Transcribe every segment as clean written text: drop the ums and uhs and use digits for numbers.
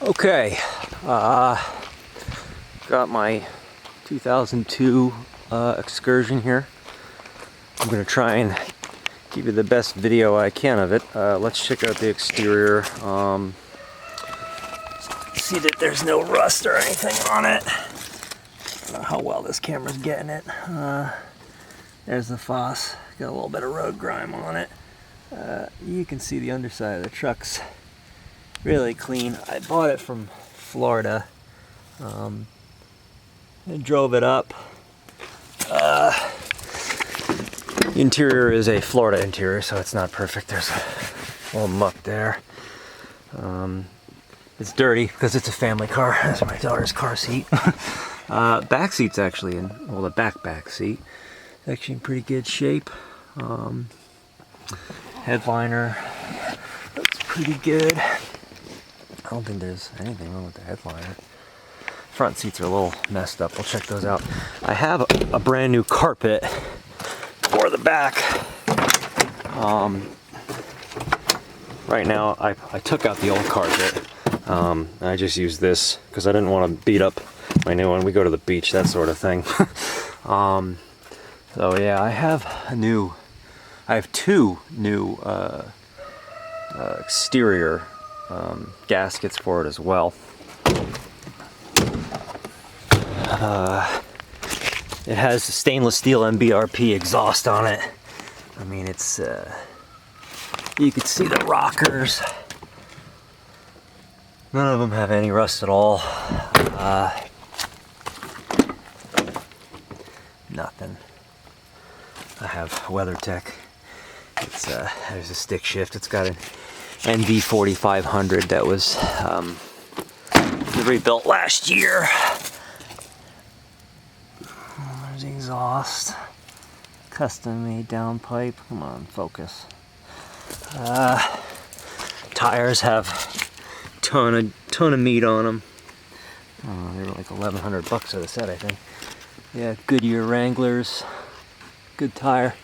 Okay, got my 2002 excursion here. I'm gonna try and give you the best video I can of it. Let's check out the exterior. See that there's no rust or anything on it. I don't know how well this camera's getting it. There's the Foss. Got a little bit of road grime on it. You can see the underside of the truck's really clean. I bought it from Florida and drove it up. The interior is a Florida interior, so it's not perfect. There's a little muck there. It's dirty because it's a family car. That's my daughter's car seat. Back seat's actually in, well, the back seat is actually in pretty good shape. Headliner looks pretty good. I don't think there's anything wrong with the headliner. Front seats are a little messed up. We'll check those out. I have a brand new carpet for the back. Right now, I took out the old carpet. I just used this because I didn't want to beat up my new one. We go to the beach, that sort of thing. So yeah, I have two new exterior gaskets for it as well. It has stainless steel MBRP exhaust on it. I mean, it's you can see the rockers. None of them have any rust at all. Nothing. I have WeatherTech. It's there's a stick shift. It's got an NV4500 that was rebuilt last year. There's the exhaust. Custom made downpipe. Come on, focus. Tires have ton of meat on them. They were like $1,100 for the set, I think. Yeah, Goodyear Wranglers. Good tire.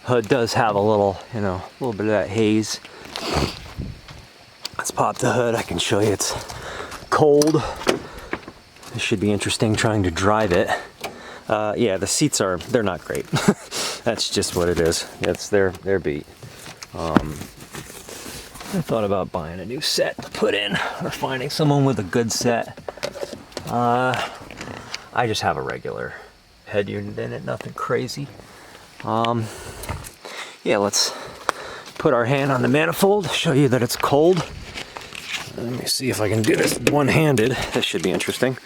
Hood does have a little, a little bit of that haze. Let's pop the hood. I can show you it's cold. This should be interesting trying to drive it. Yeah, the seats they're not great. That's just what it is. It's their beat. I thought about buying a new set to put in or finding someone with a good set. I just have a regular head unit in it, nothing crazy. Yeah, let's put our hand on the manifold, show you that it's cold. Let me see if I can do this one-handed. This should be interesting.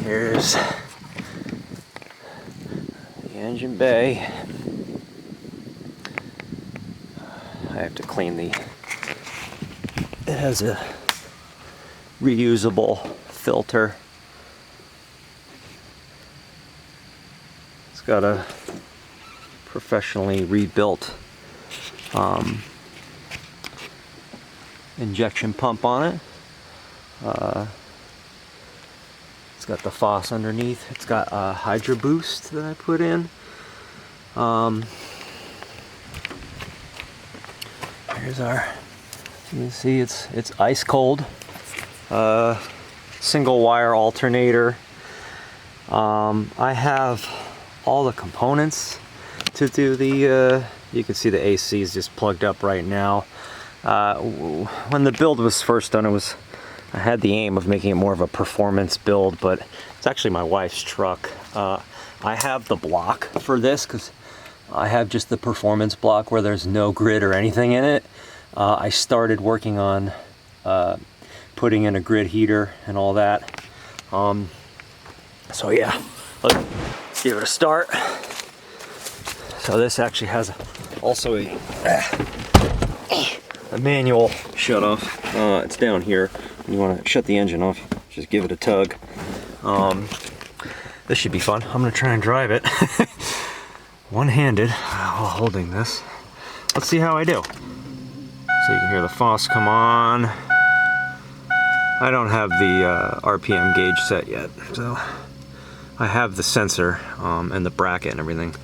Here's the engine bay. I have to clean it has a reusable filter. It's got a professionally rebuilt injection pump on it. It's got the Foss underneath. It's got a Hydro Boost that I put in. Here's our, you can see it's ice cold. Single wire alternator. I have all the components to do the, you can see the AC is just plugged up right now. When the build was first done, I had the aim of making it more of a performance build, but it's actually my wife's truck. I have the block for this because I have just the performance block where there's no grid or anything in it. I started working on putting in a grid heater and all that. So yeah, let's give it a start. So this actually has also a manual shut off. It's down here. When you want to shut the engine off, just give it a tug. This should be fun. I'm gonna try and drive it one-handed while holding this. Let's see how I do. So you can hear the Foss come on. I don't have the RPM gauge set yet, so I have the sensor and the bracket and everything.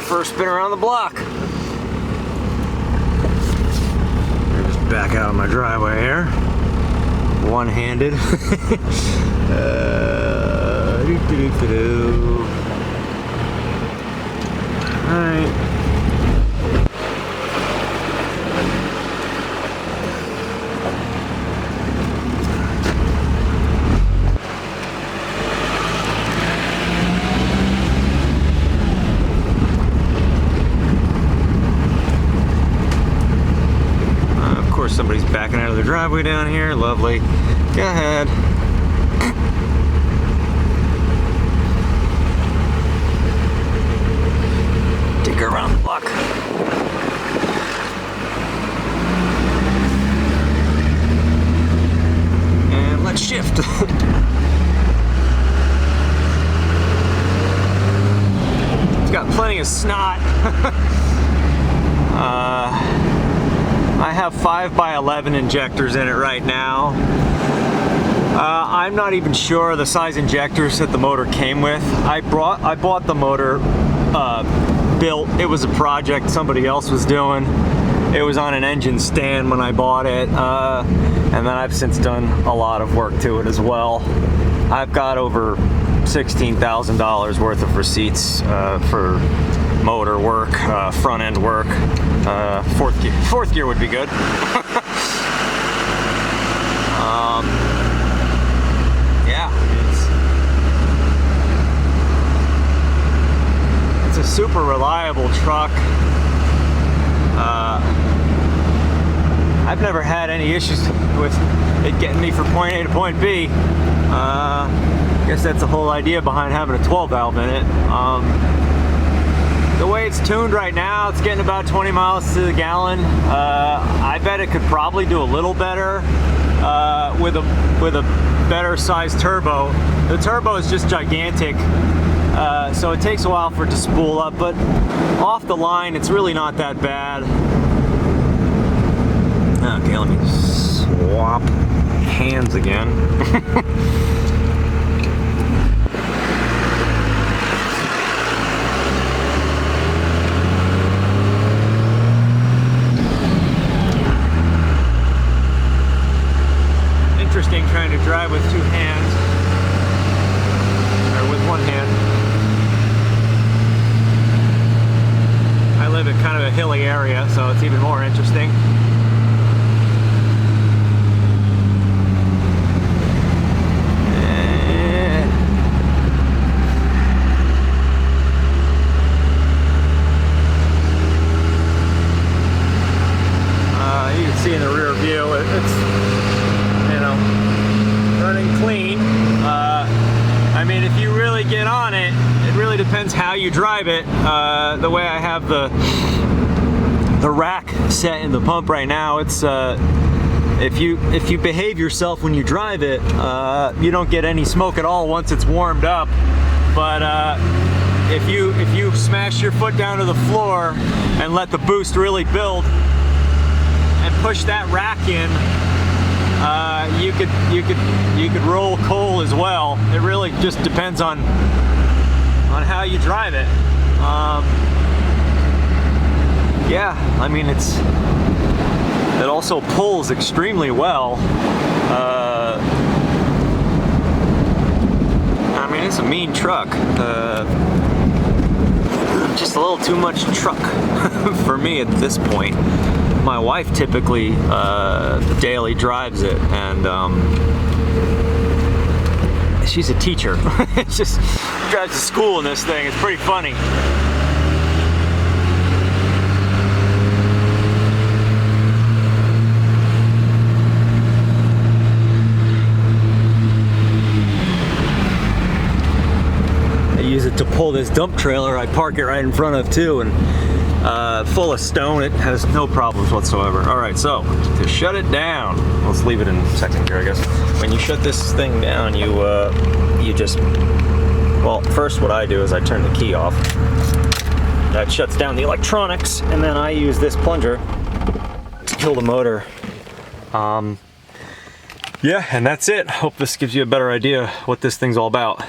first spin around the block. Just back out of my driveway here. One-handed. Alright. Of course, somebody's backing out of their driveway down here. Lovely. Go ahead. Take her around the block. And let's shift. It's got plenty of snot. I have 5x11 injectors in it right now. I'm not even sure the size injectors that the motor came with. I bought the motor built. It was a project somebody else was doing. It was on an engine stand when I bought it, and then I've since done a lot of work to it as well. I've got over $16,000 worth of receipts for motor work, front end work. Fourth gear would be good. Yeah, it's a super reliable truck. I've never had any issues with it getting me from point A to point B. I guess that's the whole idea behind having a 12 valve in it. The way it's tuned right now, it's getting about 20 miles to the gallon. I bet it could probably do a little better with a better sized turbo. The turbo is just gigantic, so it takes a while for it to spool up, but off the line, it's really not that bad. Okay, let me swap hands again. Interesting trying to drive with two hands, or with one hand. I live in kind of a hilly area, so it's even more interesting. You can see in the rear view, it's, you know, running clean. I mean, if you really get on it, it really depends how you drive it. The way I have the rack set in the pump right now, it's if you behave yourself when you drive it, you don't get any smoke at all once it's warmed up. But if you smash your foot down to the floor and let the boost really build and push that rack in, you could roll coal as well. It really just depends on how you drive it. Yeah, I mean, it also pulls extremely well. I mean, it's a mean truck. Just a little too much truck for me at this point. My wife typically daily drives it, and she's a teacher. Just drives to school in this thing. It's pretty funny. I use it to pull this dump trailer I park it right in front of too, and full of stone. It has no problems whatsoever. All right, so to shut it down, let's leave it in second gear, I guess. When you shut this thing down, you just, well, first what I do is I turn the key off. That shuts down the electronics, and then I use this plunger to kill the motor. Yeah, and that's it. Hope this gives you a better idea what this thing's all about.